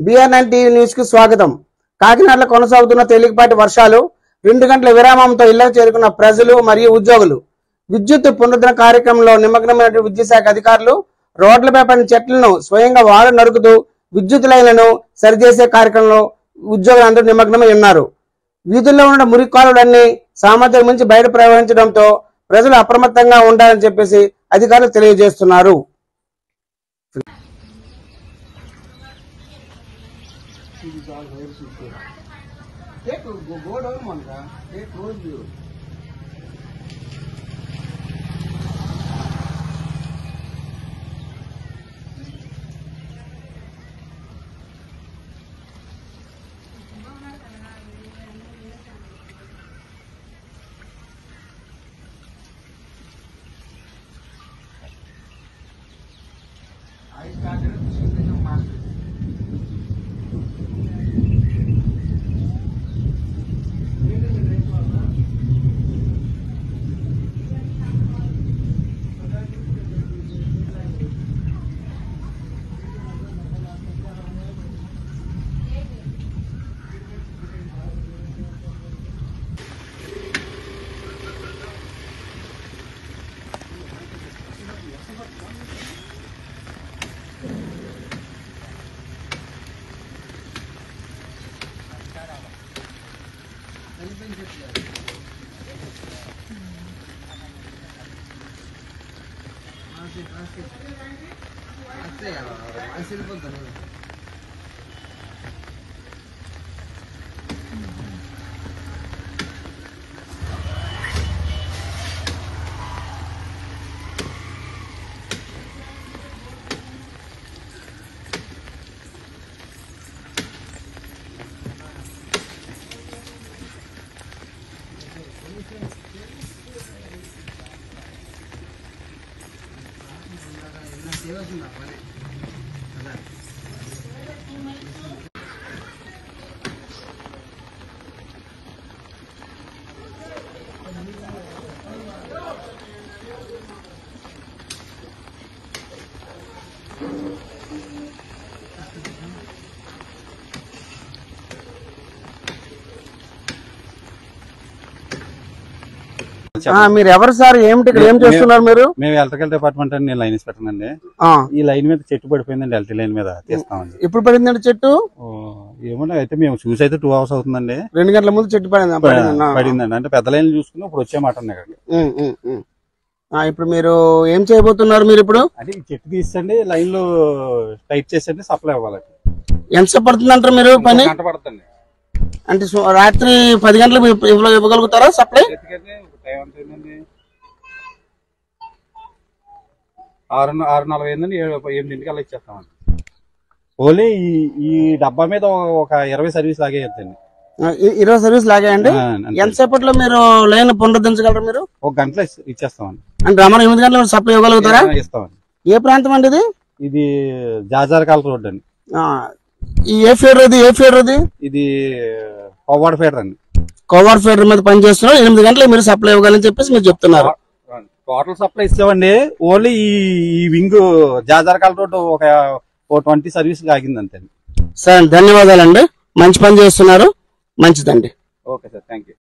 BR9 TV news కు స్వాగతం. కాకినాడలో కొనసాగుతున్న తేలికపాటి వర్షాలు, 2 గంటల విరామంతో ఇళ్లకు చేరుకున్న ప్రజలు మరియు ఉద్యోగులు. విద్యుత్ పునరుద్ధరణ కార్యక్రమంలో నిమగ్నమైన విద్యుత్ శాఖ అధికారులు రోడ్లపై పడిన చెట్లను స్వయంగా వారు నరుకుతూ విద్యుత్ లైన్లను సరిచేసే కార్యక్రమంలో ఉద్యోగులందరూ నిమగ్నమై ఉన్నారు. వీధుల్లో ఉన్న మురికి కాలువలన్నీ సామర్థ్యం మించి బయట ప్రవహించడంతో ప్రజలు అప్రమత్తంగా ఉండాలని చెప్పేసి అధికారులు తెలియజేస్తున్నారు. మీరు ఎవరు సార్? ఏమిటి ఇక్కడ ఏం చేస్తున్నారు మీరు? మేము ఎలక్ట్రికల్ డిపార్ట్మెంట్ అండి. నేను లైన్ ఇన్స్పెక్టర్ అండి. ఈ లైన్ మీద చెట్టు పడిపోయిందండి. ఎలక్ట్రిక్ లైన్ మీద తీస్తామండి. ఎప్పుడు పడిందండి చెట్టు? ఏమన్నా అయితే మేము చూసి అయితే 2 hours అవుతుందండి. 2 గంటల ముందు చెట్టు పడిందండి. అంటే పెద్ద లైన్ చూసుకుని ఇప్పుడు వచ్చేమాట ఇక్కడికి. ఇప్పుడు మీరు ఏం చేయబోతున్నారు? మీరు ఇప్పుడు అంటే ఈ చెట్టు తీసండి, లైన్ లో టైట్ చేసండి, సప్లై ఇవ్వాలి. ఎంత పడుతుంది అంటారు మీరు? పని గంట పడుతుంది. అంటే రాత్రి 10 గంటలకు ఇవ్వగలుగుతారా సప్లై? 6:45 7 అలా ఇచ్చేస్తామండి. ఓన్లీ ఈ డబ్బా మీద ఒక 20 సర్వీస్ లాగేయద్దండి. 20 సర్వీస్ లాగేయండి. ఎంతసేపట్లో మీరు లైన్ పునరుద్ధరించగలరు? మీరు 1 గంటలో ఇచ్చేస్తామండి. అంటే రమణ 8 గంటలకు సప్లై ఇవ్వగలుగుతారా? ఇస్తామండి. ఏ ప్రాంతం అండి ఇది? ఇది జాజారకాల రోడ్ అండి. ఏ ఫీడర్ ఇది? ఇది కోవాడ ఫీడర్ అండి. కోవాడ ఫీడర్ మీద పనిచేస్తున్నారు. 8 గంటలకు మీరు సప్లై ఇవ్వగలని చెప్పేసి మీరు చెప్తున్నారు. టోటల్ సప్లై ఇస్తామండి. ఓన్లీ ఈ వింగ్ జాజారకాల రోడ్ ఒక 20 సర్వీస్ ఆగింది అంతే. సరే, ధన్యవాదాలండి. మంచి పని చేస్తున్నారు. మంచిదండి. Okay sir, thank you.